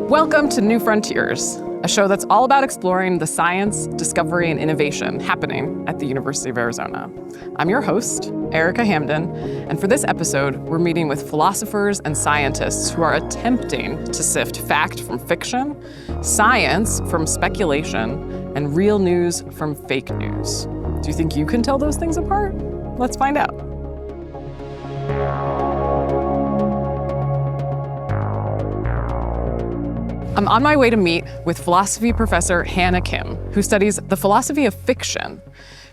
Welcome to New Frontiers, a show that's all about exploring the science, discovery, and innovation happening at the University of Arizona. I'm your host, Erica Hamden, and for this episode, we're meeting with philosophers and scientists who are attempting to sift fact from fiction, science from speculation, and real news from fake news. Do you think you can tell those things apart? Let's find out. I'm on my way to meet with philosophy professor Hannah Kim, who studies the philosophy of fiction.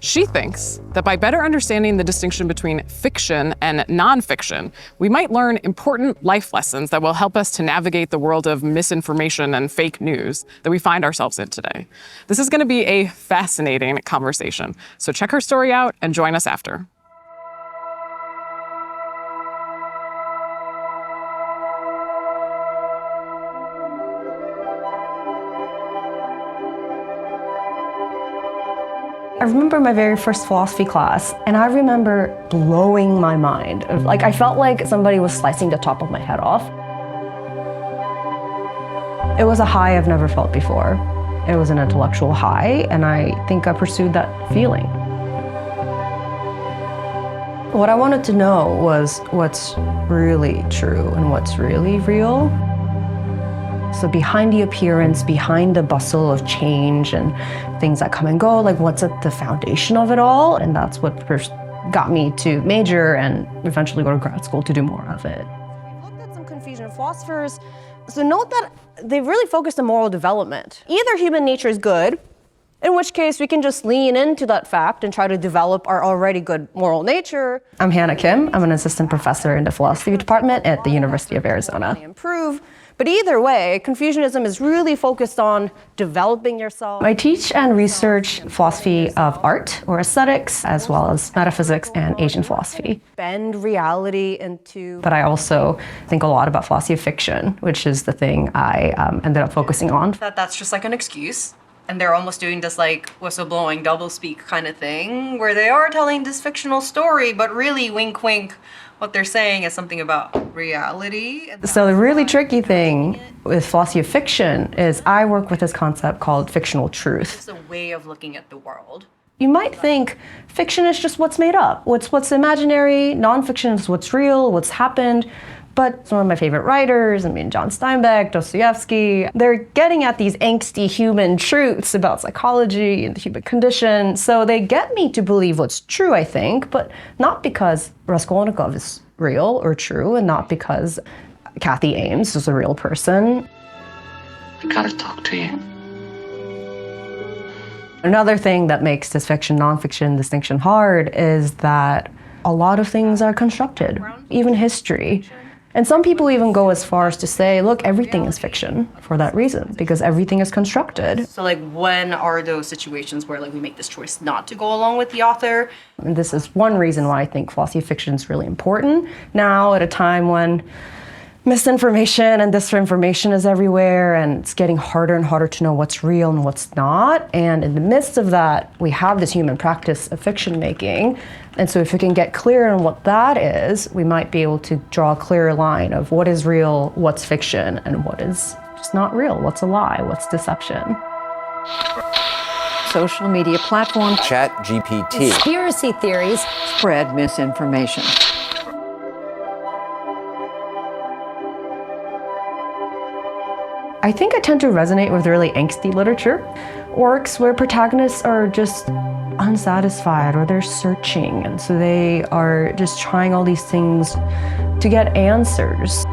She thinks that by better understanding the distinction between fiction and nonfiction, we might learn important life lessons that will help us to navigate the world of misinformation and fake news that we find ourselves in today. This is going to be a fascinating conversation, so check her story out and join us after. I remember my very first philosophy class, and I remember blowing my mind. I felt like somebody was slicing the top of my head off. It was a high I've never felt before. It was an intellectual high, and I think I pursued that feeling. What I wanted to know was what's really true and what's really real. So behind the appearance, behind the bustle of change and things that come and go, what's at the foundation of it all? And that's what first got me to major and eventually go to grad school to do more of it. We've looked at some Confucian philosophers. So note that they really focused on moral development. Either human nature is good, in which case we can just lean into that fact and try to develop our already good moral nature. I'm Hannah Kim. I'm an assistant professor in the philosophy department at the University of Arizona. Improve. But either way, Confucianism is really focused on developing yourself. I teach and research philosophy of art or aesthetics, as well as metaphysics and Asian philosophy. Bend reality into... But I also think a lot about philosophy of fiction, which is the thing I ended up focusing on. That's just like an excuse. And they're almost doing this whistleblowing doublespeak kind of thing, where they are telling this fictional story, but really wink wink, what they're saying is something about reality. So the really tricky thing with philosophy of fiction is I work with this concept called fictional truth. It's a way of looking at the world. You might think fiction is just what's made up, what's imaginary, nonfiction is what's real, what's happened. But some of my favorite writers, John Steinbeck, Dostoevsky, they're getting at these angsty human truths about psychology and the human condition. So they get me to believe what's true, I think, but not because Raskolnikov is real or true, and not because Kathy Ames is a real person. I gotta talk to you. Another thing that makes this fiction-nonfiction distinction hard is that a lot of things are constructed, even history. And some people even go as far as to say, look, everything is fiction for that reason, because everything is constructed. So when are those situations where we make this choice not to go along with the author? And this is one reason why I think philosophy of fiction is really important now at a time when misinformation and disinformation is everywhere, and it's getting harder and harder to know what's real and what's not. And in the midst of that, we have this human practice of fiction making. And so if we can get clear on what that is, we might be able to draw a clearer line of what is real, what's fiction, and what is just not real, what's a lie, what's deception. Social media platform, ChatGPT, conspiracy theories, spread misinformation. I think I tend to resonate with really angsty literature, works where protagonists are just unsatisfied or they're searching, and so they are just trying all these things to get answers.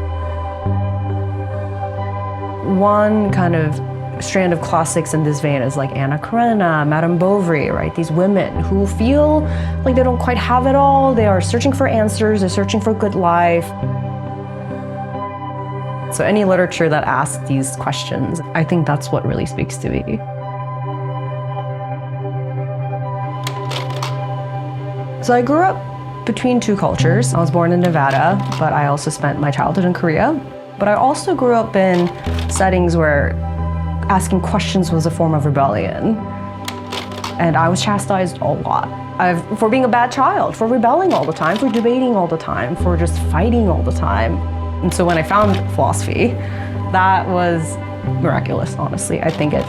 One kind of strand of classics in this vein is Anna Karenina, Madame Bovary, right? These women who feel like they don't quite have it all. They are searching for answers, they're searching for a good life. So any literature that asks these questions, I think that's what really speaks to me. So I grew up between two cultures. I was born in Nevada, but I also spent my childhood in Korea. But I also grew up in settings where asking questions was a form of rebellion. And I was chastised a lot. For being a bad child, for rebelling all the time, for debating all the time, for just fighting all the time. And so when I found philosophy, that was miraculous, honestly. I think it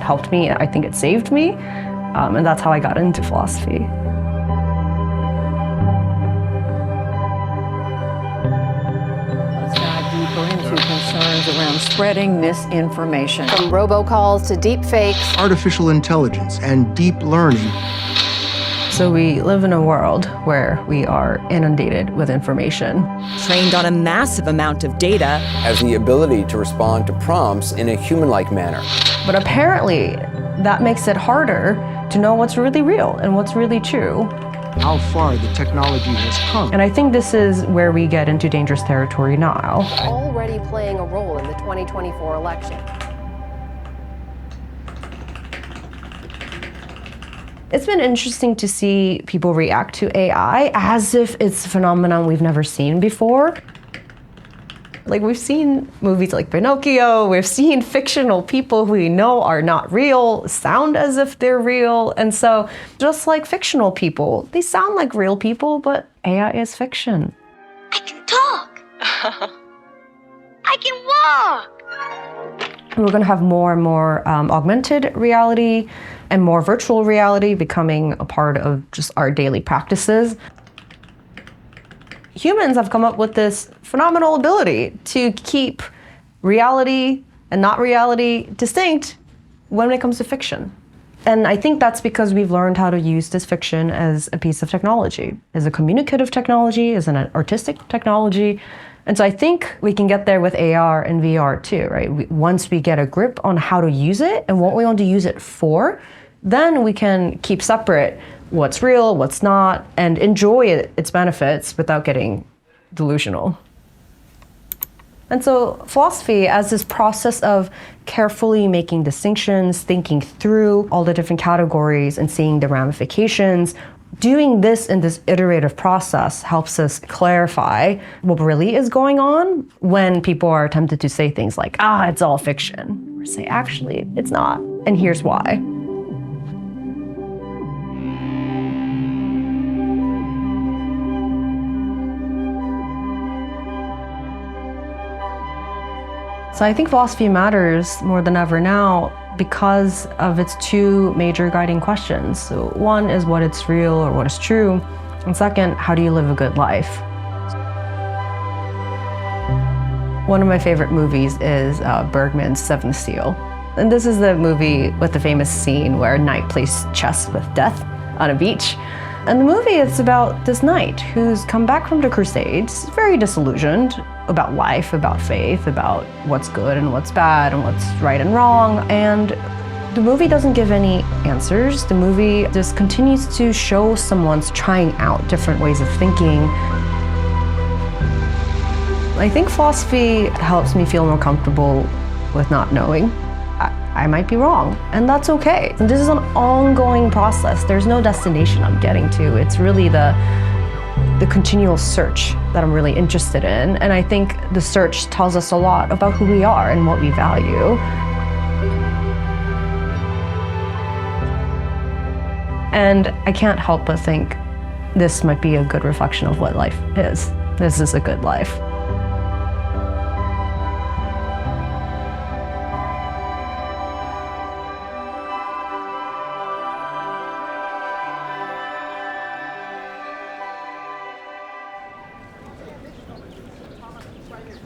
helped me. I think it saved me. And that's how I got into philosophy. Let's dive deeper into concerns around spreading misinformation. From robocalls to deep fakes. Artificial intelligence and deep learning. So we live in a world where we are inundated with information. Trained on a massive amount of data. Has the ability to respond to prompts in a human-like manner. But apparently, that makes it harder to know what's really real and what's really true. How far the technology has come. And I think this is where we get into dangerous territory now. Already playing a role in the 2024 election. It's been interesting to see people react to AI as if it's a phenomenon we've never seen before. Like, we've seen movies like Pinocchio, we've seen fictional people who we know are not real sound as if they're real. And so, just like fictional people, they sound like real people, but AI is fiction. I can talk. I can walk. We're gonna have more and more augmented reality and more virtual reality becoming a part of just our daily practices. Humans have come up with this phenomenal ability to keep reality and not reality distinct when it comes to fiction. And I think that's because we've learned how to use this fiction as a piece of technology, as a communicative technology, as an artistic technology. And so I think we can get there with AR and VR too, right? Once we get a grip on how to use it and what we want to use it for, then we can keep separate what's real, what's not, and enjoy its benefits without getting delusional. And so philosophy, as this process of carefully making distinctions, thinking through all the different categories and seeing the ramifications, doing this in this iterative process helps us clarify what really is going on when people are tempted to say things like, it's all fiction, or say, actually, it's not, and here's why. So I think philosophy matters more than ever now because of its two major guiding questions. So one is what is real or what is true, and second, how do you live a good life? One of my favorite movies is Bergman's Seventh Seal. And this is the movie with the famous scene where a knight plays chess with death on a beach. And the movie is about this knight who's come back from the Crusades, very disillusioned about life, about faith, about what's good and what's bad and what's right and wrong. And the movie doesn't give any answers. The movie just continues to show someone's trying out different ways of thinking. I think philosophy helps me feel more comfortable with not knowing. I might be wrong, and that's okay. And this is an ongoing process. There's no destination I'm getting to. It's really the continual search that I'm really interested in. And I think the search tells us a lot about who we are and what we value. And I can't help but think this might be a good reflection of what life is. This is a good life.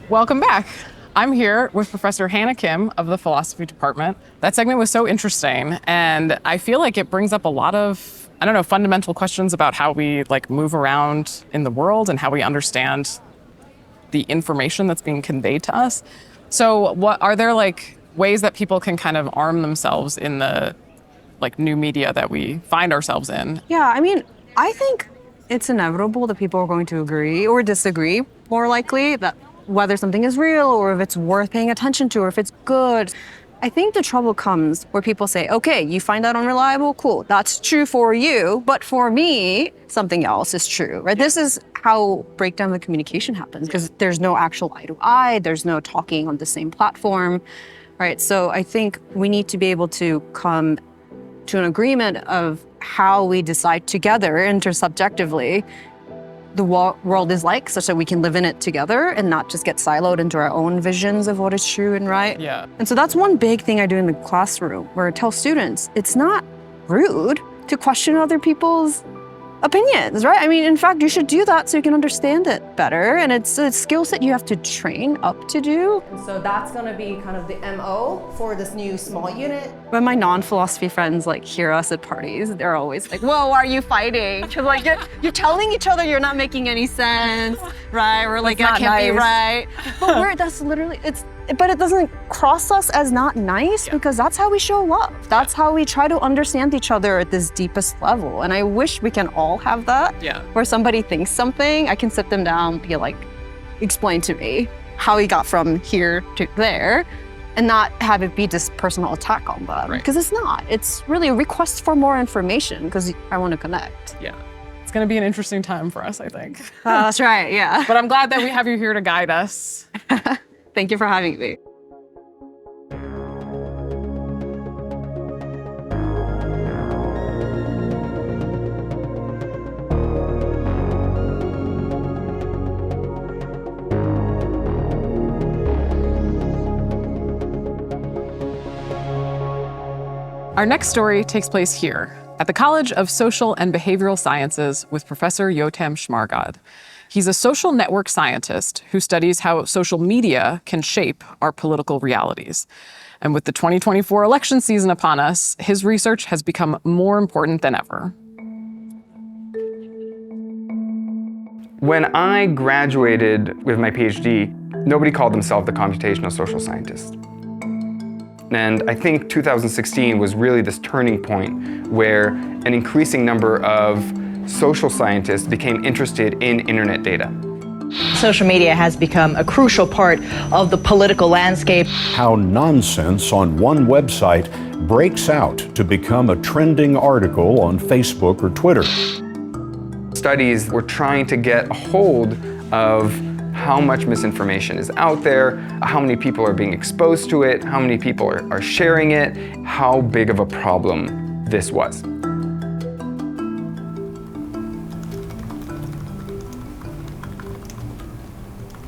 Welcome back. I'm here with Professor Hannah Kim of the philosophy department. That segment was so interesting, and I feel like it brings up a lot of, fundamental questions about how we move around in the world and how we understand the information that's being conveyed to us. So what are there ways that people can kind of arm themselves in the new media that we find ourselves in? Yeah, I think it's inevitable that people are going to agree or disagree, more likely, that whether something is real or if it's worth paying attention to or if it's good. I think the trouble comes where people say, okay, you find that unreliable, cool, that's true for you, but for me, something else is true, right? This is how breakdown of communication happens because there's no actual eye to eye, there's no talking on the same platform, right? So I think we need to be able to come to an agreement of how we decide together intersubjectively the world is like, such that we can live in it together and not just get siloed into our own visions of what is true and right. Yeah. And so that's one big thing I do in the classroom, where I tell students, it's not rude to question other people's opinions, right? I mean, in fact, you should do that so you can understand it better. And it's a skill set you have to train up to do. So that's going to be kind of the MO for this new small unit. When my non-philosophy friends like hear us at parties, they're always like, whoa, are you fighting? Because like you're telling each other you're not making any sense, right? We're like, that can't be right. But that's literally, but it doesn't cross us as not nice because that's how we show love. That's how we try to understand each other at this deepest level. And I wish we can all have that. Yeah. Where somebody thinks something, I can sit them down and be like, explain to me how he got from here to there, and not have it be this personal attack on them. Because it's not. It's really a request for more information because I want to connect. Yeah. It's going to be an interesting time for us, I think. That's right, yeah. But I'm glad that we have you here to guide us. Thank you for having me. Our next story takes place here at the College of Social and Behavioral Sciences with Professor Yotam Shmargad. He's a social network scientist who studies how social media can shape our political realities. And with the 2024 election season upon us, his research has become more important than ever. When I graduated with my PhD, nobody called themselves the computational social scientist. And I think 2016 was really this turning point where an increasing number of social scientists became interested in internet data. Social media has become a crucial part of the political landscape. How nonsense on one website breaks out to become a trending article on Facebook or Twitter. Studies were trying to get a hold of how much misinformation is out there, how many people are being exposed to it, how many people are sharing it, how big of a problem this was.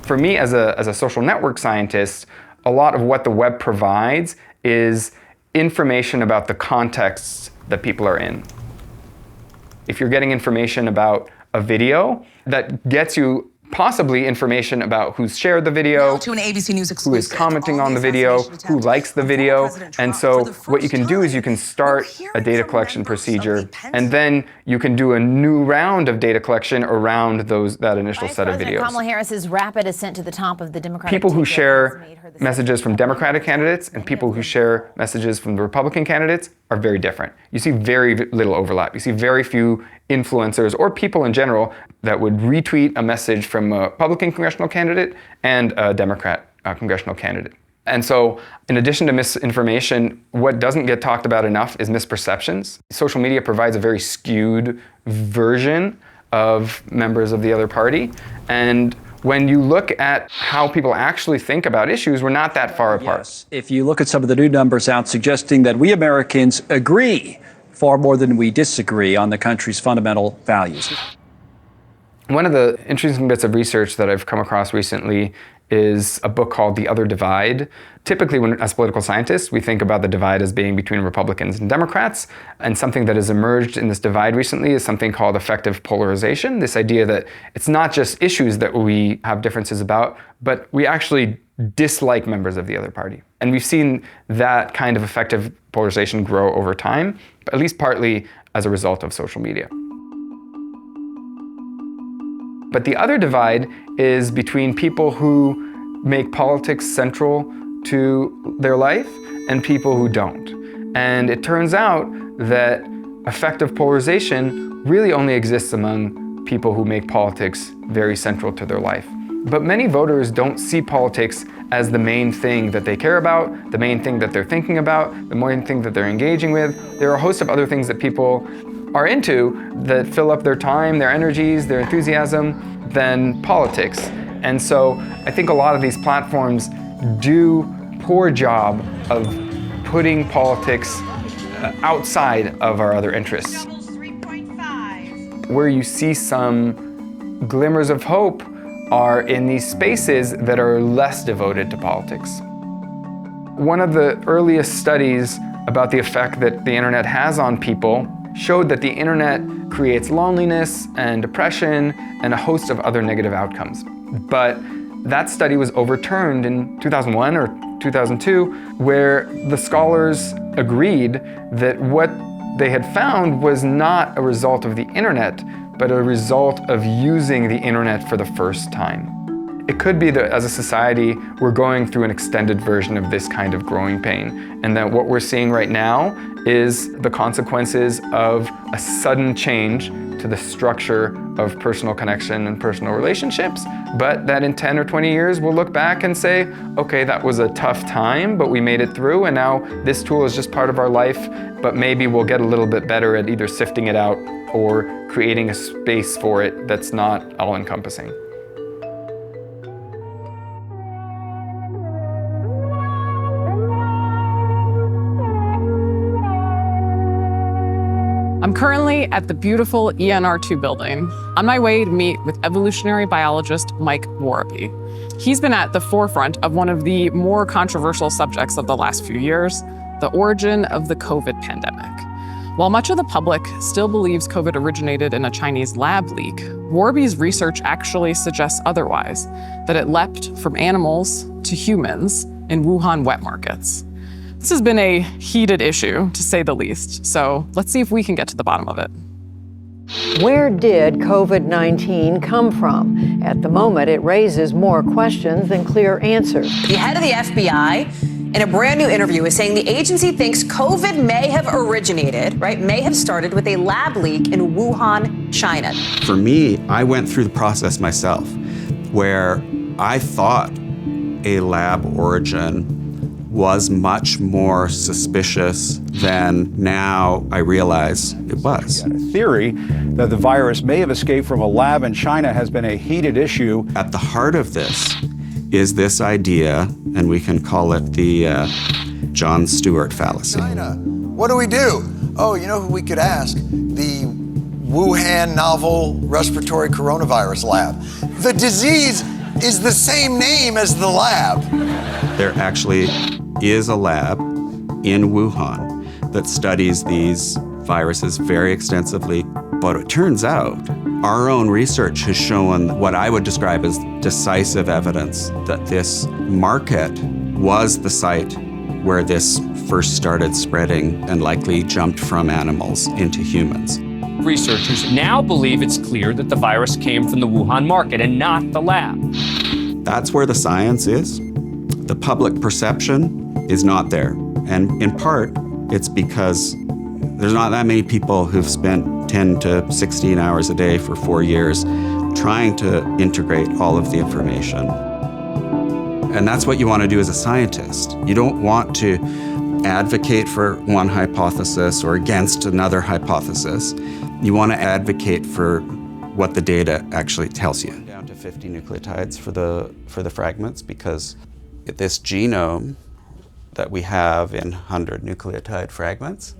For me as a social network scientist, a lot of what the web provides is information about the contexts that people are in. If you're getting information about a video, that gets you possibly information about who's shared the video, to an ABC News who is commenting on the video, who likes the video. And so what you can do is you can start a data collection procedure, and then you can do a new round of data collection around that initial set of videos. Kamala Harris's rapid ascent to the top of the Democratic People who share messages from Democratic candidates and people who share messages from the Republican candidates are very different. You see very little overlap. You see very few influencers or people in general that would retweet a message from a Republican congressional candidate and a Democrat congressional candidate. And so, in addition to misinformation, what doesn't get talked about enough is misperceptions. Social media provides a very skewed version of members of the other party. And when you look at how people actually think about issues, we're not that far apart. Yes. If you look at some of the new numbers out suggesting that we Americans agree far more than we disagree on the country's fundamental values. One of the interesting bits of research that I've come across recently is a book called The Other Divide. Typically, as political scientists, we think about the divide as being between Republicans and Democrats, and something that has emerged in this divide recently is something called effective polarization, this idea that it's not just issues that we have differences about, but we actually dislike members of the other party. And we've seen that kind of effective polarization grow over time, at least partly as a result of social media. But the other divide is between people who make politics central to their life and people who don't. And it turns out that effective polarization really only exists among people who make politics very central to their life. But many voters don't see politics as the main thing that they care about, the main thing that they're thinking about, the main thing that they're engaging with. There are a host of other things that people are into that fill up their time, their energies, their enthusiasm than politics. And so I think a lot of these platforms do a poor job of putting politics outside of our other interests. Where you see some glimmers of hope are in these spaces that are less devoted to politics. One of the earliest studies about the effect that the internet has on people showed that the internet creates loneliness and depression and a host of other negative outcomes. But that study was overturned in 2001 or 2002, where the scholars agreed that what they had found was not a result of the internet, but a result of using the internet for the first time. It could be that as a society, we're going through an extended version of this kind of growing pain, and that what we're seeing right now is the consequences of a sudden change to the structure of personal connection and personal relationships, but that in 10 or 20 years, we'll look back and say, okay, that was a tough time, but we made it through, and now this tool is just part of our life, but maybe we'll get a little bit better at either sifting it out or creating a space for it that's not all-encompassing. I'm currently at the beautiful ENR2 building, on my way to meet with evolutionary biologist Mike Worobey. He's been at the forefront of one of the more controversial subjects of the last few years, the origin of the COVID pandemic. While much of the public still believes COVID originated in a Chinese lab leak, Worobey's research actually suggests otherwise, that it leapt from animals to humans in Wuhan wet markets. This has been a heated issue, to say the least, so let's see if we can get to the bottom of it. Where did COVID-19 come from? At the moment, it raises more questions than clear answers. The head of the FBI, in a brand new interview, is saying the agency thinks COVID may have originated, may have started with a lab leak in Wuhan, China. For me, I went through the process myself, where I thought a lab origin was much more suspicious than now I realize it was. The theory that the virus may have escaped from a lab in China has been a heated issue. At the heart of this is this idea, and we can call it the Jon Stewart fallacy. China, what do we do? Oh, you know who we could ask? The Wuhan novel respiratory coronavirus lab. The disease is the same name as the lab. There actually is a lab in Wuhan that studies these viruses very extensively. But it turns out our own research has shown what I would describe as decisive evidence that this market was the site where this first started spreading and likely jumped from animals into humans. Researchers now believe it's clear that the virus came from the Wuhan market and not the lab. That's where the science is. The public perception is not there. And in part, it's because there's not that many people who've spent 10 to 16 hours a day for 4 years trying to integrate all of the information. And that's what you want to do as a scientist. You don't want to advocate for one hypothesis or against another hypothesis. You want to advocate for what the data actually tells you. Down to 50 nucleotides for the fragments, because this genome that we have in 100 nucleotide fragments,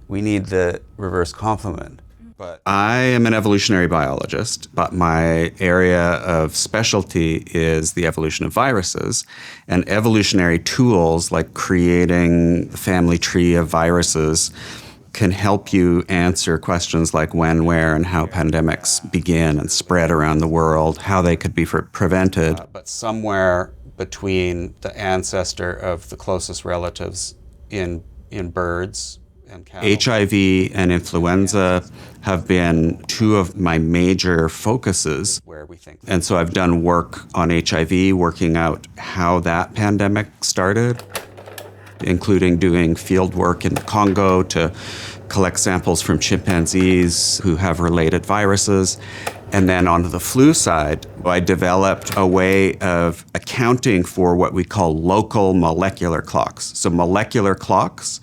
we need the reverse complement. But I am an evolutionary biologist, but my area of specialty is the evolution of viruses, and evolutionary tools like creating the family tree of viruses can help you answer questions like when, where, and how pandemics begin and spread around the world, how they could be prevented. But somewhere between the ancestor of the closest relatives in birds and cattle. HIV and influenza have been two of my major focuses. And so I've done work on HIV, working out how that pandemic started, including doing field work in Congo to collect samples from chimpanzees who have related viruses. And then on the flu side, I developed a way of accounting for what we call local molecular clocks. So molecular clocks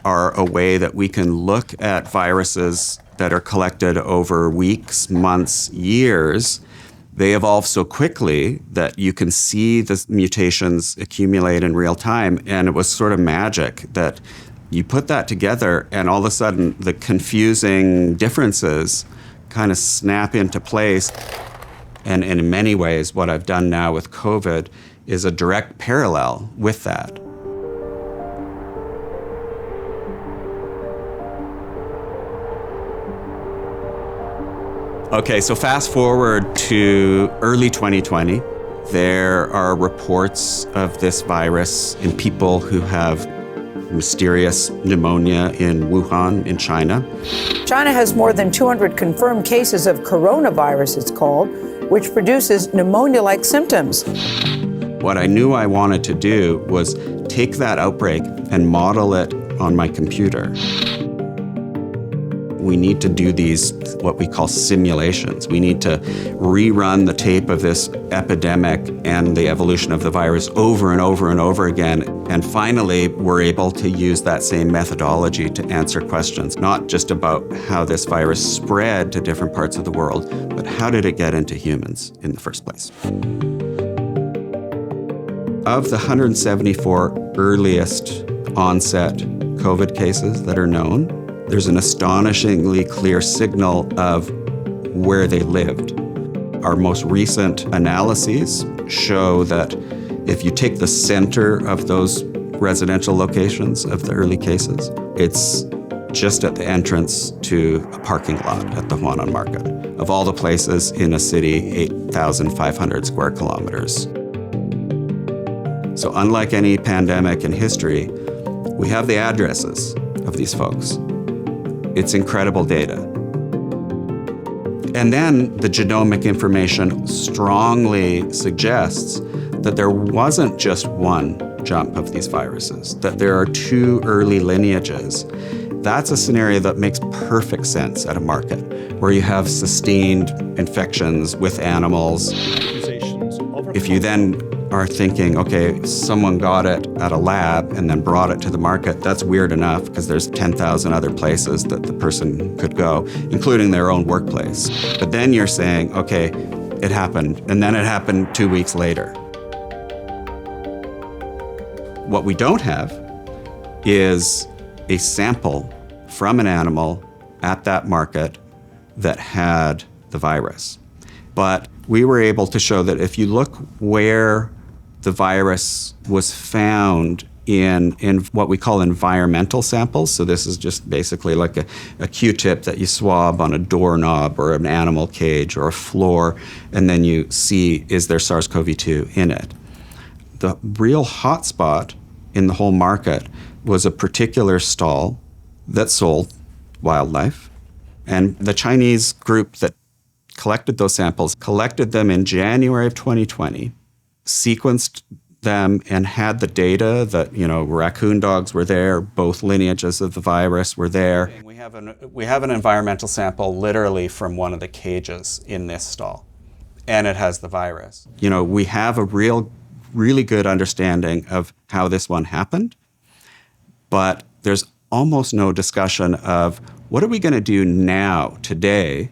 are a way that we can look at viruses that are collected over weeks, months, years. They evolve so quickly that you can see the mutations accumulate in real time. And it was sort of magic that you put that together and all of a sudden the confusing differences kind of snap into place. And in many ways, what I've done now with COVID is a direct parallel with that. Okay, so fast forward to early 2020. There are reports of this virus in people who have mysterious pneumonia in Wuhan, in China. China has more than 200 confirmed cases of coronavirus, it's called, which produces pneumonia-like symptoms. What I knew I wanted to do was take that outbreak and model it on my computer. We need to do these, what we call simulations. We need to rerun the tape of this epidemic and the evolution of the virus over and over and over again. And finally, we're able to use that same methodology to answer questions, not just about how this virus spread to different parts of the world, but how did it get into humans in the first place? Of the 174 earliest onset COVID cases that are known, there's an astonishingly clear signal of where they lived. Our most recent analyses show that if you take the center of those residential locations of the early cases, it's just at the entrance to a parking lot at the Wuhan market. Of all the places in a city, 8,500 square kilometers. So unlike any pandemic in history, we have the addresses of these folks. It's incredible data. And then the genomic information strongly suggests that there wasn't just one jump of these viruses, that there are two early lineages. That's a scenario that makes perfect sense at a market, where you have sustained infections with animals. If you then are thinking, okay, someone got it at a lab and then brought it to the market, that's weird enough because there's 10,000 other places that the person could go, including their own workplace. But then you're saying, okay, it happened, and then it happened 2 weeks later. What we don't have is a sample from an animal at that market that had the virus. But we were able to show that if you look where the virus was found in what we call environmental samples, so this is just basically like a Q-tip that you swab on a doorknob or an animal cage or a floor, and then you see, is there SARS-CoV-2 in it? The real hotspot in the whole market was a particular stall that sold wildlife, and the Chinese group that collected those samples, collected them in January of 2020, sequenced them and had the data that, raccoon dogs were there, both lineages of the virus were there. We have an environmental sample literally from one of the cages in this stall, and it has the virus. We have a really good understanding of how this one happened, but there's almost no discussion of what are we going to do now, today,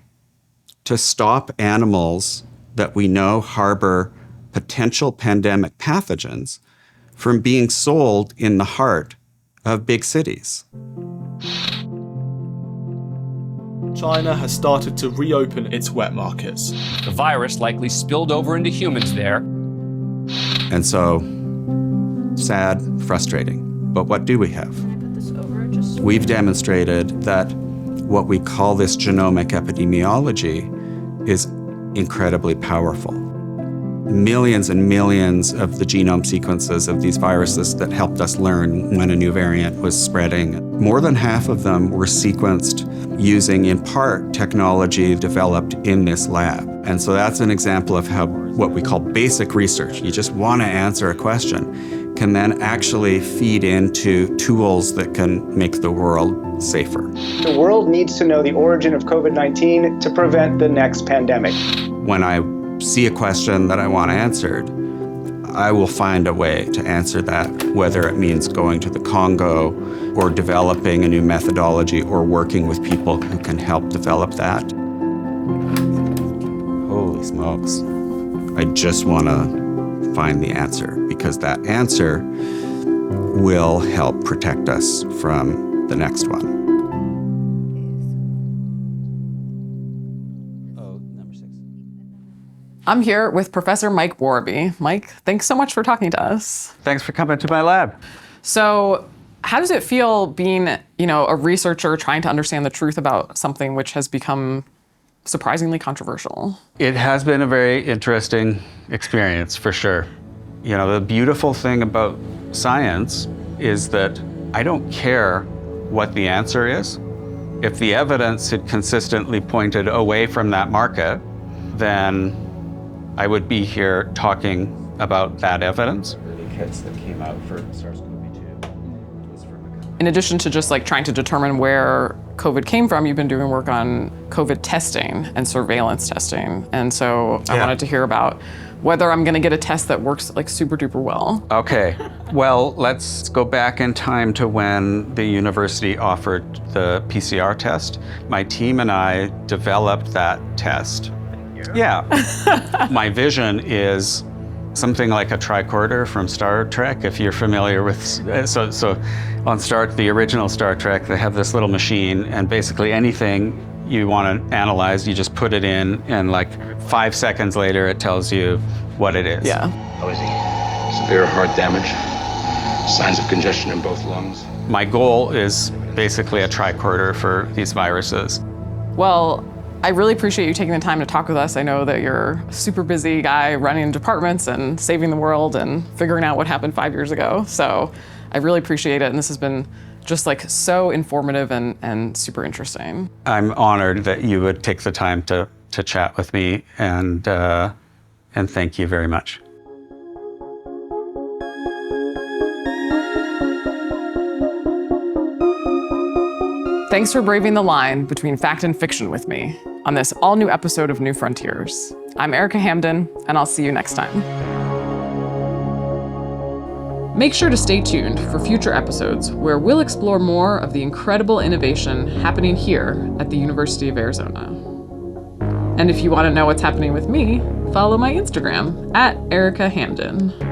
to stop animals that we know harbor potential pandemic pathogens from being sold in the heart of big cities. China has started to reopen its wet markets. The virus likely spilled over into humans there. And so, sad, frustrating. But what do we have? We've demonstrated that what we call this genomic epidemiology is incredibly powerful. Millions and millions of the genome sequences of these viruses that helped us learn when a new variant was spreading, more than half of them were sequenced using, in part, technology developed in this lab. And so that's an example of how what we call basic research, you just want to answer a question, can then actually feed into tools that can make the world safer. The world needs to know the origin of COVID-19 to prevent the next pandemic. When I see a question that I want answered, I will find a way to answer that, whether it means going to the Congo or developing a new methodology or working with people who can help develop that. Holy smokes. I just want to find the answer, because that answer will help protect us from the next one. I'm here with Professor Mike Worobey. Mike, thanks so much for talking to us. Thanks for coming to my lab. So, how does it feel being, a researcher trying to understand the truth about something which has become surprisingly controversial? It has been a very interesting experience, for sure. The beautiful thing about science is that I don't care what the answer is. If the evidence had consistently pointed away from that market, then I would be here talking about that evidence. The kits that came out for SARS-CoV-2 was from In addition to just trying to determine where COVID came from, you've been doing work on COVID testing and surveillance testing. And so I wanted to hear about whether I'm gonna get a test that works super duper well. Okay, well, let's go back in time to when the university offered the PCR test. My team and I developed that test. Yeah. My vision is something like a tricorder from Star Trek, if you're familiar with, so on the original Star Trek, they have this little machine, and basically anything you want to analyze, you just put it in, and 5 seconds later, it tells you what it is. Yeah. How is he? Severe heart damage, signs of congestion in both lungs. My goal is basically a tricorder for these viruses. Well, I really appreciate you taking the time to talk with us. I know that you're a super busy guy running departments and saving the world and figuring out what happened 5 years ago. So I really appreciate it. And this has been just so informative and super interesting. I'm honored that you would take the time to chat with me, and thank you very much. Thanks for braving the line between fact and fiction with me on this all-new episode of New Frontiers. I'm Erica Hamden, and I'll see you next time. Make sure to stay tuned for future episodes where we'll explore more of the incredible innovation happening here at the University of Arizona. And if you want to know what's happening with me, follow my Instagram @EricaHamden.